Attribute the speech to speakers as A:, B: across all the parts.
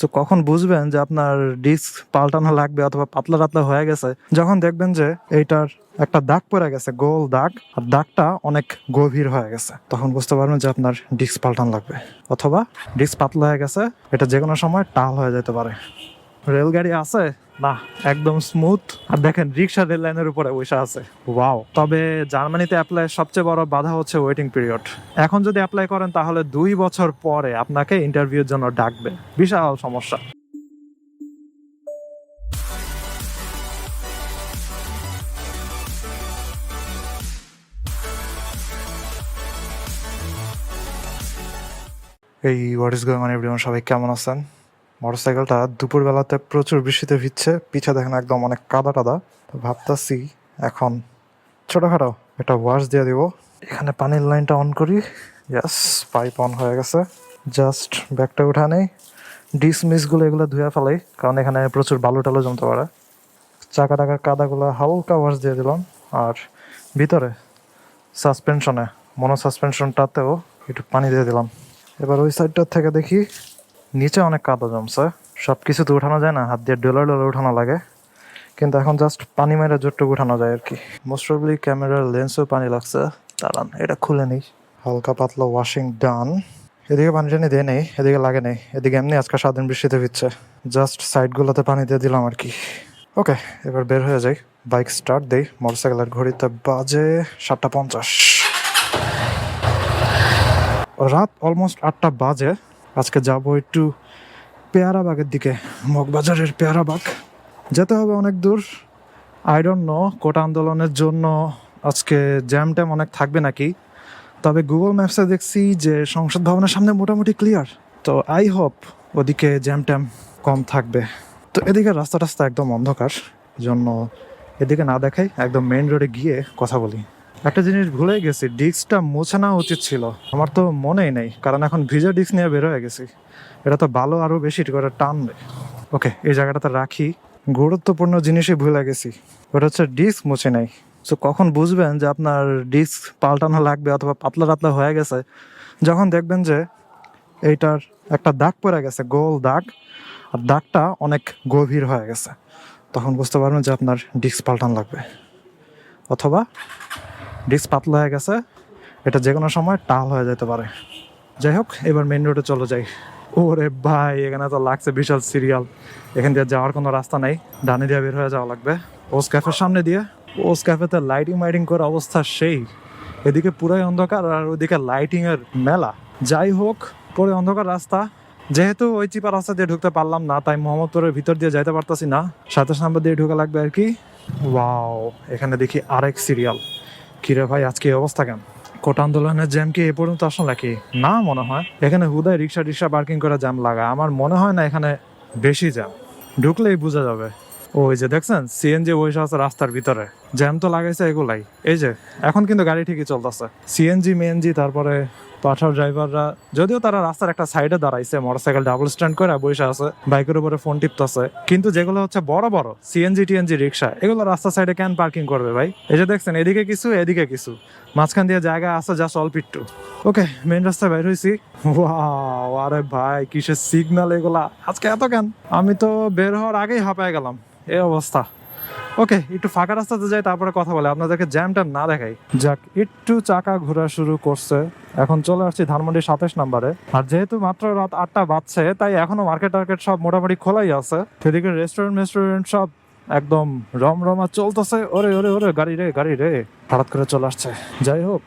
A: তো কখন বুঝবেন যে আপনার ডিস্ক পাল্টানো লাগবে অথবা পাতলা পাতলা হয়ে গেছে? যখন দেখবেন যে এইটার একটা দাগ পড়ে গেছে, গোল দাগ, আর দাগটা অনেক গভীর হয়ে গেছে, তখন বুঝতে পারবেন যে আপনার ডিস্ক পাল্টানো লাগবে। অথবা ডিস্ক পাতলা হয়ে গেছে, এটা যে কোনো সময় টাল হয়ে যেতে পারে। রেলগাড়ি আছে না, একদম স্মুথ। আর দেখেন রিক্সা রেল লাইনের উপরে বসে আছে, ওয়াও। তবে জার্মানিতে অ্যাপ্লাই সবচেয়ে বড় বাধা হচ্ছে ওয়েটিং পিরিয়ড। এখন যদি অ্যাপ্লাই করেন তাহলে 2 বছর পরে আপনাকে ইন্টারভিউর জন্য ডাকবে, বিশাল সমস্যা। এই what is going on everyone, সবাই কেমন আছেন? মোটরসাইকেলটা দুপুরবেলাতে প্রচুর বৃষ্টিতে ভিজছে, পিছে দেখেন একদম অনেক কাদা টাদা। তো ভাবতাছি এখন ছোটখাটো একটা ওয়াশ দিয়ে দিব। এখানে পানির লাইনটা অন করি, ইয়াস, পাইপ অন হয়ে গেছে। জাস্ট ব্যাগটা উঠা নেই, ডিসমিসগুলো এগুলো ধুয়ে ফেলাই, কারণ এখানে প্রচুর বালু টালু জমতে পারে। চাকা টাকার কাদাগুলো হালকা ওয়াশ দিয়ে দিলাম। আর ভিতরে সাসপেনশনে, মনো সাসপেনশনটাতেও একটু পানি দিয়ে দিলাম। এবার ওই সাইডটার থেকে দেখি নিচে অনেক কাদা জমছে। সব কিছু তো উঠানো যায় না, হাত দিয়ে ডলার ডলার উঠানো লাগে, কিন্তু এখন জাস্ট পানি মেরে জোরটুকু উঠানো যায় আর কি। মোস্ট প্রবলি ক্যামেরার লেন্সও পানি লাগছে, দাঁড়ান এটা খুলে নেই। হালকা পাতলা ওয়াশিং ডান। এদিকে পানি টানি দিয়ে নেই, এদিকে লাগে নেই, এদিকে এমনি আজকে সারাদিন বৃষ্টিতে ভিজছে, জাস্ট সাইডগুলোতে পানি দিয়ে দিলাম আর কি। ওকে, এবার বের হয়ে যাই, বাইক স্টার্ট দেই। মোটরসাইকেলের ঘড়িতে বাজে 7:50, রাত অলমোস্ট 8টা বাজে। আজকে যাবো একটু পেয়ারাবাগের দিকে, মগবাজারের পেয়ারাবাগ। যেতে হবে অনেক দূর, আই ডোন্ট নো কোটা আন্দোলনের জন্য আজকে জ্যাম ট্যাম অনেক থাকবে নাকি। তবে গুগল ম্যাপসে দেখছি যে সংসদ ভবনের সামনে মোটামুটি ক্লিয়ার, তো আই হোপ ওদিকে জ্যাম ট্যাম কম থাকবে। তো এদিকে রাস্তা টাস্তা একদম অন্ধকার, জন্য এদিকে না দেখাই, একদম মেইন রোডে গিয়ে কথা বলি। একটা জিনিস ভুলে গেছি, ডিস্কটা মুছে নেওয়া উচিত ছিল, আমার তো মনেই নেই, কারণ এখন ভিজা ডিস্ক নিয়ে বের হয়ে গেছি। এটা তো ভালো আরও বেশি করে টানবে। ওকে, এই জায়গাটাতে রাখি, গুরুত্বপূর্ণ জিনিসই ভুলে গেছি, ওটা হচ্ছে ডিস্ক মুছে নেই। সো কখন বুঝবেন যে আপনার ডিস্ক পাল্টানো লাগবে অথবা পাতলা পাতলা হয়ে গেছে? যখন দেখবেন যে এইটার একটা দাগ পড়ে গেছে, গোল দাগ, আর দাগটা অনেক গভীর হয়ে গেছে, তখন বুঝতে পারবেন যে আপনার ডিস্ক পাল্টানো লাগবে। অথবা ডিস্ক পাতলা হয়ে গেছে, এটা যে কোনো সময় টাল হয়ে যেতে পারে। যাই হোক, এবার মেন রোডে চলে যাই। ওরে ভাই, এখানে তো লাগছে বিশাল সিরিয়াল, এখান দিয়ে যাওয়ার কোনো রাস্তা নাই, ডানে দিয়ে বের হয়ে যাওয়া লাগবে ওস ক্যাফের সামনে দিয়ে। ওস ক্যাফেতে লাইটিং মাইটিং করে অবস্থা সেই, এদিকে পুরাই অন্ধকার আর ওইদিকে লাইটিং এর মেলা। যাই হোক, পরে অন্ধকার রাস্তা, যেহেতু ওই চিপা রাস্তা দিয়ে ঢুকতে পারলাম না, তাই মোহাম্মদপুরের ভিতর দিয়ে যাইতে পারতাছি না, সাথে সামনে দিয়ে ঢুকে লাগবে আর কি। ওয়াও, এখানে দেখি আরেক সিরিয়াল। কিরে ভাই, আজকে এই অবস্থা কেন? কোটা আন্দোলনের জ্যাম কি এ পর্যন্ত আসলো নাকি? না, মনে হয় এখানে হুদায় রিক্সা টিক্সা পার্কিং করে জ্যাম লাগা, আমার মনে হয় না এখানে বেশি জ্যাম, ঢুকলেই বোঝা যাবে। ওই যে দেখছেন সিএনজি বসে আছে রাস্তার ভিতরে, জ্যাম তো লাগাইছে এগুলাই। এই যে এখন কিন্তু গাড়ি ঠিকই চলতেছে, সিএনজি মেএনজি, তারপরে পাঠাও ড্রাইভাররা, যদিও তারা রাস্তার একটা সাইডে দাঁড়াইছে, মোটরসাইকেল ডাবল স্ট্যান্ড করে বসে আছে, বাইকের উপরে ফোন টিপতেছে। কিন্তু যেগুলো হচ্ছে বড় বড় সিএনজি টিএনজি রিক্সা, এগুলো রাস্তার সাইডে কেন পার্কিং করবে ভাই? এই যে দেখছেন এদিকে কিছু এদিকে কিছু, মাঝখান দিয়ে জায়গা আছে জাস্ট অল্প একটু। ওকে, মেন রাস্তায় বের হয়েছি। ওয়াও, আরে ভাই কিসের সিগন্যাল এগুলা, আজকে এত কেন? আমি তো বের হওয়ার আগেই হাঁপায় গেলাম, এই অবস্থা। ওকে, একটু ফাঁকা রাস্তাতে যাই, তারপরে কথা বলে, আপনাদেরকে জ্যাম ট্যাম না দেখাই। যাক, একটু চাকা ঘোরা শুরু করছে। এখন চলে আসছি ধানমন্ডি 27 নম্বরে। আর যেহেতু মাত্র রাত 8টা বাজছে, তাই এখনো মার্কেট টার্কেট সব মোটামুটি খোলাই আছে। সেদিকে রেস্টুরেন্ট সব একদম রমরমা চলতেছে। ওরে ওরে ওরে, গাড়ি রে গাড়ি রে, হঠাৎ করে চলে আসছে। যাই হোক,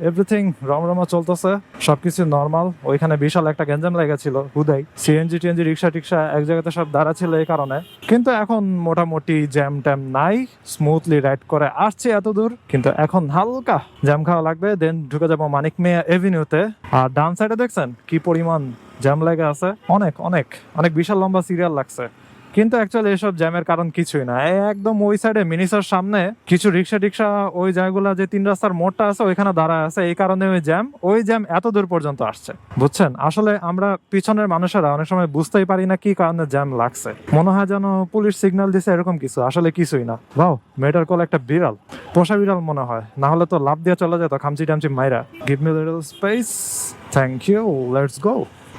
A: এভরিথিং রমরমা চলতেছে, সবকিছু নর্মাল। ওইখানে বিশাল একটা গ্যাঞ্জাম লেগেছিল হুদাই, সিএনজি টিএনজি রিক্সা টিক্সা এক জায়গাতে সব দাঁড়া ছিল এই কারণে। কিন্তু এখন মোটামুটি জ্যাম ট্যাম নাই, স্মুথলি রাইড করে আসছে এত দূর। কিন্তু এখন হালকা জ্যাম খাওয়া লাগবে, দেন ঢুকে যাবো মানিক মিয়া এভিনিউতে। আর ডান সাইডে দেখছেন কি পরিমাণ জ্যাম লেগে আছে, অনেক অনেক অনেক বিশাল লম্বা সিরিয়াল লাগছে। কিন্তু অ্যাকচুয়ালি এসব জ্যামের কারণ কিছুই না, একদম ওই সাইডে মিনিসার সামনে কিছু রিক্সা টিক্সা, ওই জায়গাগুলো যে 3 রাস্তার মোড়টা আছে ওইখানে দাঁড়ায় আছে, এই কারণে ওই জ্যাম এত দূর পর্যন্ত আসছে, বুঝছেন? আসলে আমরা পিছনের মানুষেরা অনেক সময় বুঝতেই পারি না কি কারণে জ্যাম লাগছে, মনে হয় যেন পুলিশ সিগন্যাল দিছে এরকম কিছু, আসলে কিছুই না। বাও, মেয়েটার কোল একটা বিড়াল, পোষা বিড়াল মনে হয়, না হলে তো লাভ দিয়ে চলে যেত খামচি টামচি মাইরা। Give me little space, thank you, let's go.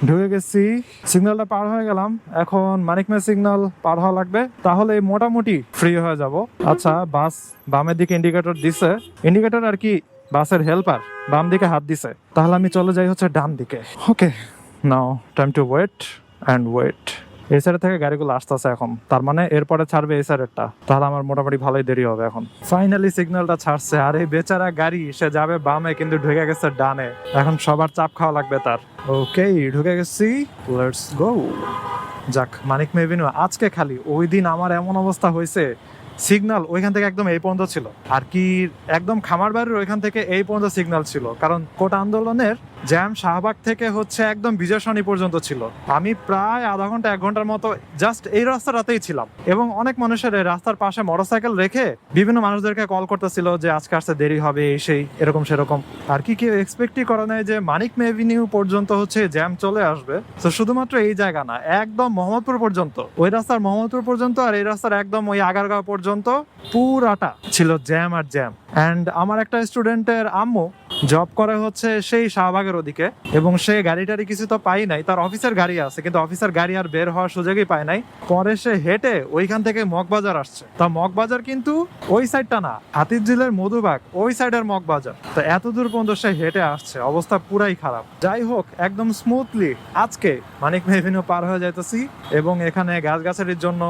A: ঢুকে গেছি, সিগন্যালটা পার হয়ে গেলাম। এখন মানিক মে সিগন্যাল পার হওয়া লাগবে, তাহলে মোটামুটি ফ্রি হয়ে যাব। আচ্ছা, বাস বামের দিকে ইন্ডিকেটর দিছে, ইন্ডিকেটর আর কি বাসের হেল্পার বাম দিকে হাত দিছে, তাহলে আমি চলে যাই হচ্ছে ডান দিকে। Okay, now time to wait and wait. এই সাইড থেকে গাড়িগুলো আসতেছে এখন, তার মানে এরপরে ছাড়বে এই সাইডেরটা, তাহলে আমার মোটামুটি ভালোই দেরি হবে এখন। ফাইনালি সিগন্যালটা ছাড়ছে, আর এই বেচারা গাড়ি সে যাবে বামে কিন্তু ঢুকে গেছে ডানে, এখন সবার চাপ খাওয়া লাগবে তার। ওকে, ঢুকে গেছি, লেটস গো। যাক, মানিক মে এভিনিউ আজকে খালি, ওই দিন আমার এমন অবস্থা হয়েছে, সিগন্যাল ওইখান থেকে একদম এই পর্যন্ত ছিল, আর কি একদম খামার বাড়ির ওইখান থেকে এই পর্যন্ত সিগন্যাল ছিল, কারণ কোটা আন্দোলনের জ্যাম শাহবাগ থেকে হচ্ছে একদম বিজয় সরণি পর্যন্ত ছিল। আমি প্রায় আধা ঘন্টা 1 ঘন্টার মতো জাস্ট এই রাস্তাটাতেই ছিলাম, এবং অনেক মানুষের এই রাস্তার পাশে মোটরসাইকেল রেখে বিভিন্ন মানুষদেরকে কল করতেছিল যে আজকে আসতে দেরি হবে, এই সেই এরকম সেরকম। আর কি কেউ এক্সপেক্টই করে নাই যে মানিক মে এভিনিউ পর্যন্ত হচ্ছে জ্যাম চলে আসবে। তো শুধুমাত্র এই জায়গা না, একদম মোহাম্মদপুর পর্যন্ত, ওই রাস্তার মোহাম্মদপুর পর্যন্ত আর এই রাস্তার একদম ওই আগারগাঁও পর্যন্ত পুরাটা ছিল জ্যাম আর জ্যাম। অ্যান্ড আমার একটা স্টুডেন্টের আম্মু জব করে হচ্ছে সেই শাহবাগের ওদিকে, এবং সে গাড়ি টাড়ি কিছু তো পাই নাই, তার অফিসের গাড়ি আছে কিন্তু অফিসের গাড়ি আর বের হওয়ার সুযোগই পায় নাই। পরে সে হেঁটে ওইখান থেকে মগবাজার আসছে। তা মগবাজার কিন্তু ওই সাইডটা না, হাতিরঝিলের মধুবাগ ওই সাইডের মগবাজার। তো এত দূর পর্যন্ত সে হেঁটে আসছে, অবস্থা পুরাই খারাপ। যাই হোক, একদম স্মুথলি আজকে মানিক মে এভিনিউ পার হয়ে যাইতেছি, এবং এখানে গাছগাছালির জন্য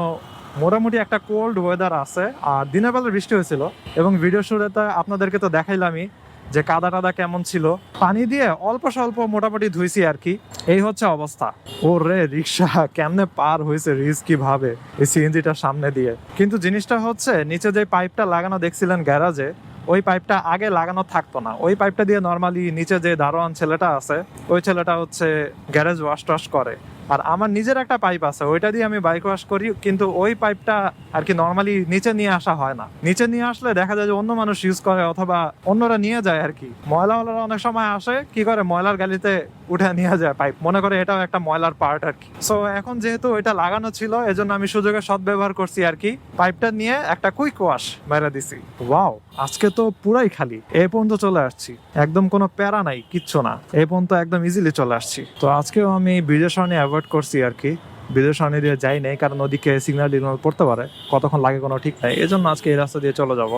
A: মোটামুটি একটা কোল্ড ওয়েদার আছে। আর দিনের বেলা বৃষ্টি হয়েছিল, এবং ভিডিও শুরুতে আপনাদেরকে তো দেখাইলামই যে কাদা টাদা কেমন ছিল, পানি দিয়ে অল্প স্বল্প মোটামুটি ধুইছি আর কি। এই হচ্ছে অবস্থা। ও রে, রিক্সা কেমনে পার হয়েছে রিস্কি ভাবে এই সিএনজিটার সামনে দিয়ে। কিন্তু জিনিসটা হচ্ছে, নিচে যে পাইপটা লাগানো দেখছিলেন গ্যারাজে, ওই পাইপটা আগে লাগানো থাকতো না। ওই পাইপটা দিয়ে নর্মালি নিচে যে দারোয়ান ছেলেটা আছে, ওই ছেলেটা হচ্ছে গ্যারেজ ওয়াশ টাশ করে। আর আমার নিজের একটা পাইপ আছে, ওইটা দিয়ে আমি বাইক ওয়াশ করি, কিন্তু ওই পাইপটা আর কি নর্মালি নিচে নিয়ে আসা হয় না। নিচে নিয়ে আসলে দেখা যায় যে অন্য মানুষ ইউজ করে, অথবা অন্যরা নিয়ে যায় আর কি। ময়লাওয়ালারা অনেক সময় আসে, কি করে ময়লার গাড়িতে উঠে নিয়ে যায় পাইপ, মনে করে এটাও একটা ময়লার পার্ট আর কি। সো এখন যেহেতু ওইটা লাগানো ছিল, এজন্য আমি সুযোগের সদ্ব্যবহার করছি আর কি, পাইপটা নিয়ে একটা কুইক ওয়াশ মেরে দিছি। ওয়াও, আজকে তো পুরাই খালি, এই পর্যন্ত চলে আসছি, একদম কোনো প্যারা নাই, কিচ্ছু না, এই পর্যন্ত একদম ইজিলি চলে আসছি। তো আজকেও আমি ব্রিজের সামনে অ্যাভয়েড করছি আর কি, ব্রিজের সামনে দিয়ে যাই নাই, কারণ ওদিকে সিগন্যাল টিগন্যাল পড়তে পারে, কতক্ষণ লাগে কোনো ঠিক নাই। এই জন্য আজকে এই রাস্তা দিয়ে চলে যাব,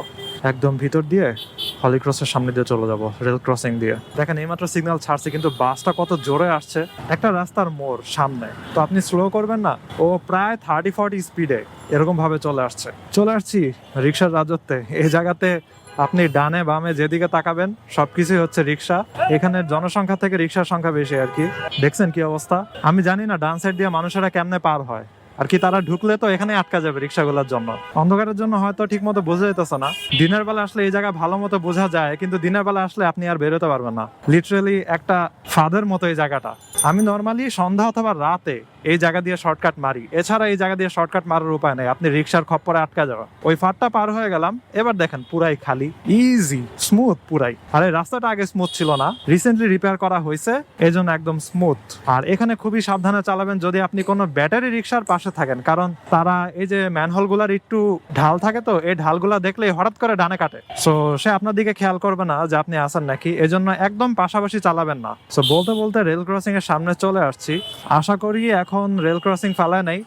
A: একদম ভিতর দিয়ে হলি ক্রসের সামনে দিয়ে চলে যাব, রেল ক্রসিং দিয়ে। দেখেন এইমাত্র সিগন্যাল ছাড়ছে, কিন্তু বাসটা কত জোরে আসছে, একটা রাস্তার মোড় সামনে, তো আপনি স্লো করবেন না, ও প্রায় 30-40 স্পিডে এরকম ভাবে চলে আসছি রিক্সার রাজত্বে। এই জায়গাতে আপনি ডানে বামে যেদিকে তাকাবেন সবকিছুই হচ্ছে রিক্সা। এখানে জনসংখ্যা থেকে রিক্সার সংখ্যা বেশি আর কি। দেখছেন কি অবস্থা? আমি জানি না ডান সাইড দিয়ে মানুষেরা কেমনে পার হয় আর কি, তারা ঢুকলে তো এখানে আটকা যাবে রিক্সাগুলোর জন্য। অন্ধকারের জন্য হয়তো ঠিক মতো বোঝা যেতেছে না, দিনের বেলা আসলে এই জায়গা ভালো মতো বোঝা যায়, কিন্তু দিনের বেলা আসলে আপনি আর বেরোতে পারবেন না। লিটারালি একটা ফাঁদের মতো এই জায়গাটা। আমি নর্মালি সন্ধ্যা অথবা রাতে এই জায়গা দিয়ে শর্টকাট মারি, এছাড়া এই জায়গা দিয়ে শর্টকাট মারার উপায় নেই, আপনি রিক্সার খপ্পরে আটকা যাওয়া। ওই ফাঁদটা পার হয়ে গেলাম, এবার দেখেন পুরাই খালি, ইজি স্মুথ পুরাই। আর এই রাস্তাটা আগে স্মুথ ছিল না, রিসেন্টলি রিপেয়ার করা হয়েছে, এই জন্য একদম স্মুথ। আর এখানে খুবই সাবধানে চালাবেন যদি আপনি কোনো ব্যাটারি রিক্সার পাশে থাকেন, কারণ তারা এই যে ম্যানহোল গুলার একটু ঢাল থাকে, তো এই ঢালগুলা দেখলে হঠাৎ করে ডানে কাটে, সো সে আপনার দিকে খেয়াল করবে না যে আপনি আসেন নাকি, এজন্য একদম পাশাপাশি চালাবেন না। সো বলতে বলতে রেল ক্রসিং এর সামনে চলে আসছি, আশা করি এখন রেল ক্রসিং ফালায় নাই,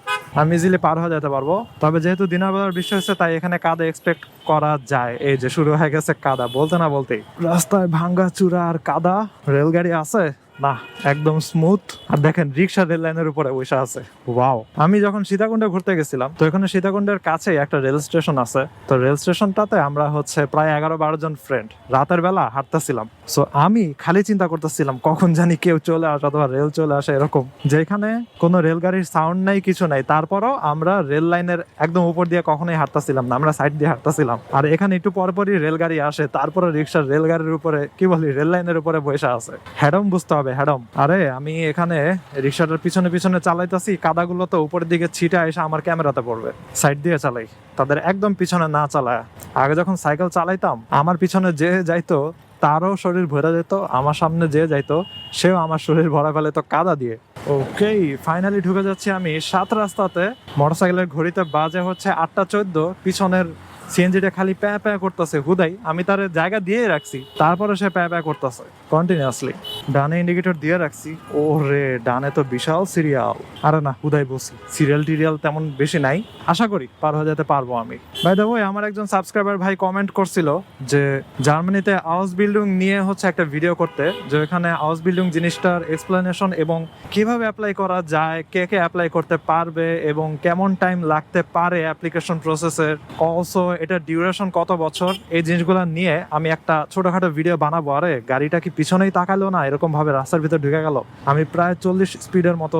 A: আমি ইজিলি পার হয়ে যেতে পারবো। তবে যেহেতু দিনের বেলার বৃষ্টি হচ্ছে, তাই এখানে কাদা এক্সপেক্ট করা যায়। এই যে শুরু হয়ে গেছে কাদা, বলতে না বলতেই রাস্তায় ভাঙ্গা চূড়া আর কাদা। রেলগাড়ি আছে না, একদম স্মুথ। আর দেখেন রিক্সা রেল লাইনের উপরে বসে আছে, ওয়াও। আমি যখন সীতাকুণ্ডে ঘুরতে গেছিলাম, তো এখানে সীতাকুণ্ডের কাছে একটা রেল স্টেশন আছে, তো রেল স্টেশনটাতে আমরা হচ্ছে প্রায় 11-12 জন ফ্রেন্ড রাতের বেলা হাঁটতেছিলাম। সো আমি খালি চিন্তা করতেছিলাম কখন জানি কেউ চলে আসে অথবা রেল চলে আসে, এরকম যেখানে কোনো রেলগাড়ির সাউন্ড নাই, কিছু নাই, তারপরও আমরা রেল লাইনের একদম উপর দিয়ে কখনোই হাঁটতেছিলাম না, আমরা সাইড দিয়ে হাঁটতেছিলাম। আর এখানে একটু পরপরই রেলগাড়ি আসে, তারপরে রিক্সার রেলগাড়ির উপরে কি বলি রেল লাইনের উপরে বসে আছে। হ্যাডম বুঝতে হবে, হ্যাডম। আরে আমি এখানে রিক্সাটার পিছনে পিছনে চালাইতেছি, কাদাগুলো তো উপরের দিকে ছিটা এসে আমার ক্যামেরাতে পড়বে, সাইড দিয়ে চালাই, তাদের একদম পিছনে না চালায়। আগে যখন সাইকেল চালাইতাম, আমার পিছনে যে যাইতো তারও শরীর ভরে যেত, আমার সামনে যে যাইতো সেও আমার শরীর ভরা ফেলে তো কাদা দিয়ে। ওকে, ফাইনালি ঢুকে যাচ্ছি আমি 7 রাস্তাতে। মোটরসাইকেলের ঘড়িতে বাজে হচ্ছে 8টা 14, পিছনের সিএনজিটা খালি প্যা প্যা করতেছে হুদাই, আমি তার জায়গা দিয়ে রাখছি, তারপরে সে প্যা প্যা করতেছে কন্টিনিউয়াসলি। ডানে ইন্ডিকেটর দিয়ে রাখছি, ও রে ডানে তো বিশাল সিরিয়াল। আরে না, হুদাই বসি, সিরিয়াল টিরিয়াল তেমন বেশি নাই, আশা করি পার হয়ে যেতে পারবো আমি। বাই দ্য ওয়ে, আমার একজন সাবস্ক্রাইবার ভাই কমেন্ট করছিল যে জার্মানিতে হাউস বিল্ডিং নিয়ে হচ্ছে একটা ভিডিও করতে, যে এখানে হাউস বিল্ডিং জিনিসটার এক্সপ্লেনেশন এবং কিভাবে অ্যাপ্লাই করা যায়, কে কে অ্যাপ্লাই করতে পারবে এবং কেমন টাইম লাগতে পারে অ্যাপ্লিকেশন প্রসেসের, অলসো এটা ডিউরেশন কত বছর, এই জিনিসগুলো নিয়ে আমি একটা ছোটখাটো ভিডিও বানাবো। আরে গাড়িটা কি পিছনেই তাকালো না, এরকম ভাবে রাস্তার ভিতর ঢুকে গেল। আমি প্রায় 40 স্পিডের মতো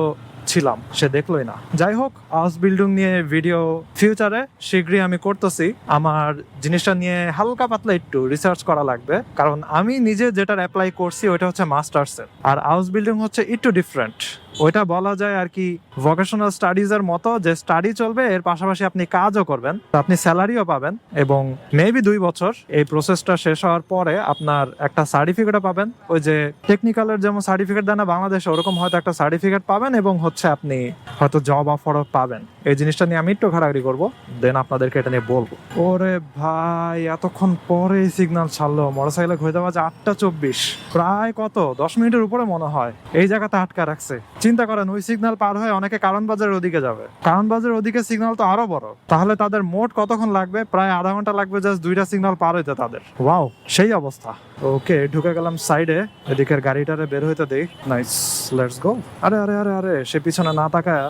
A: ছিলাম, সে দেখলোই না। যাই হোক, হাউস বিল্ডিং নিয়ে ভিডিও ফিউচারে শীঘ্রই আমি করতেছি। আমার জিনিসটা নিয়ে হালকা পাতলা একটু রিসার্চ করা লাগবে, কারণ আমি নিজে যেটার অ্যাপ্লাই করছি ওইটা হচ্ছে মাস্টার্সের, আর হাউস বিল্ডিং হচ্ছে একটু ডিফারেন্ট। ওইটা বলা যায় আর কি ভোকেশনাল স্টাডিজ এর মতো, যে স্টাডি চলবে এর পাশাপাশি আপনি কাজও করবেন, আপনি স্যালারিও পাবেন, এবং মেবি 2 বছর এই প্রসেসটা শেষ হওয়ার পরে আপনার একটা সার্টিফিকেটও পাবেন। ওই যে টেকনিক্যালের যেমন সার্টিফিকেট দেয় না বাংলাদেশে, ওরকম হয়তো একটা সার্টিফিকেট পাবেন, এবং হচ্ছে আপনি হয়তো জব অফারও পাবেন। এই জিনিসটা নিয়ে আমি একটু ঘাটাঘাটি করবো, দেন আপনাদেরকে এটা নিয়ে বলবো। ওরে ভাই, এতক্ষণ পরে সিগন্যাল ছাড়লো, মোটরসাইকেলে ঘুরতে বাজে 8:24, প্রায় কত 10 মিনিটের উপরে মনে হয় এই জায়গাতে আটকা রাখছে। চিন্তা করেন, ওই সিগন্যাল পার হয়ে অনেকে কারণ বাজারের ওদিকে যাবে, কারণ বাজারের ওদিকে সিগন্যাল তো আরো বড়, তাহলে তাদের মোট কতক্ষণ লাগবে? প্রায় আধা ঘন্টা লাগবে জাস্ট 2টা সিগন্যাল পার হইতে তাদের। ওয়াও, সেই অবস্থা। ওকে, ঢুকে গেলাম সাইডে, এদিকের গাড়িটারে বের হইতে দেই। Nice, let's go. আরে আরে আরে আরে, সে পিছনে না তাকায়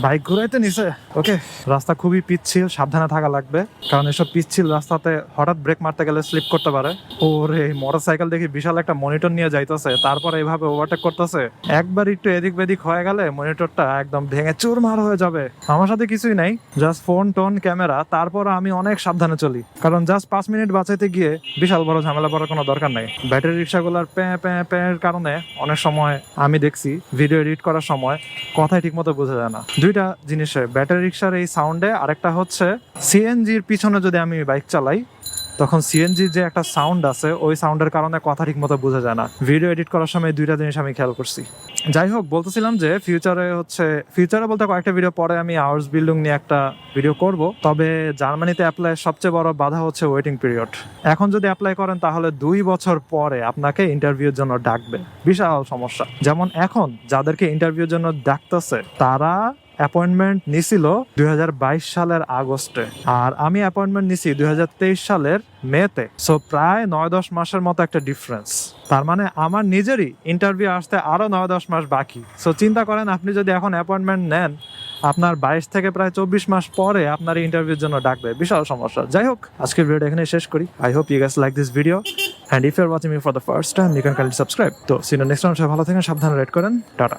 A: বাইক ঘুরাইতে নিছে। ওকে, রাস্তা খুবই পিচ্ছিল, সাবধানে থাকা লাগবে, কারণ এসব পিচ্ছিল রাস্তাতে হঠাৎ ব্রেক মারতে গেলে স্লিপ করতে পারে। ওরে, মোটরসাইকেল দেখি বিশাল একটা মনিটর নিয়ে যাইতেছে, তারপরে এইভাবে ওভারটেক করতেছে। একবার একটু এদিক বেদিক হয়ে গেলে মনিটরটা একদম ভেঙে চুরমার হয়ে যাবে। আমার সাথে কিছুই নাই, জাস্ট ফোন টোন ক্যামেরা, তারপর আমি অনেক সাবধানে চলি, কারণ জাস্ট 5 মিনিট বাঁচাইতে গিয়ে বিশাল বড় ঝামেলা পড়ার কোনো দরকার নাই। ব্যাটারি রিক্সাগুলোর প্যাঁ প্যাঁ প্যাঁর কারণে অনেক সময় আমি দেখছি ভিডিও এডিট করার সময় কথাই ঠিক মতো বোঝা যায় না। 2টা জিনিসে, ব্যাটারি রিক্সার এই সাউন্ডে, আরেকটা হচ্ছে সিএনজির পিছনে যদি আমি বাইক চালাই তখন সিএনজির যে একটা সাউন্ড আছে, ওই সাউন্ডের কারণে কথা ঠিক মতো বোঝা যায় না। ভিডিও এডিট করার সময় 2টা জিনিস আমি খেয়াল করছি। যাই হোক, বলতেছিলাম যে ফিউচারে বলতে কয়েকটা ভিডিও পরে আমি হাউস বিল্ডিং নিয়ে একটা ভিডিও করব। তবে জার্মানিতে অ্যাপ্লাই সবচেয়ে বড় বাধা হচ্ছে ওয়েটিং পিরিয়ড। এখন যদি অ্যাপ্লাই করেন তাহলে 2 বছর পরে আপনাকে ইন্টারভিউর জন্য ডাকবে, বিশাল সমস্যা। যেমন এখন যাদেরকে ইন্টারভিউর জন্য ডাকতেছে তারা অ্যাপয়েন্টমেন্ট নিছিল 2022 সালের আগস্টে, আর আমি অ্যাপয়েন্টমেন্ট নিছি 2023 সালের মেতে। সো প্রায় 9-10 মাসের মতো একটা ডিফারেন্স। তার মানে আমার নিজেরই ইন্টারভিউ আসতে আরো 9-10 মাস বাকি। সো চিন্তা করেন, আপনি যদি এখন অ্যাপয়েন্টমেন্ট নেন, আপনার 22 থেকে প্রায় 24 মাস পরে আপনার ইন্টারভিউর জন্য ডাকবে, বিশাল সমস্যা। যাই হোক, আজকের ভিডিওটা এখানে শেষ করি। I hope you guys like this video, and if you're watching me for the first time, you can kindly subscribe. তো see you next time. সবাই ভালো থাকেন, সাবধানে রাইড করেন, টাটা।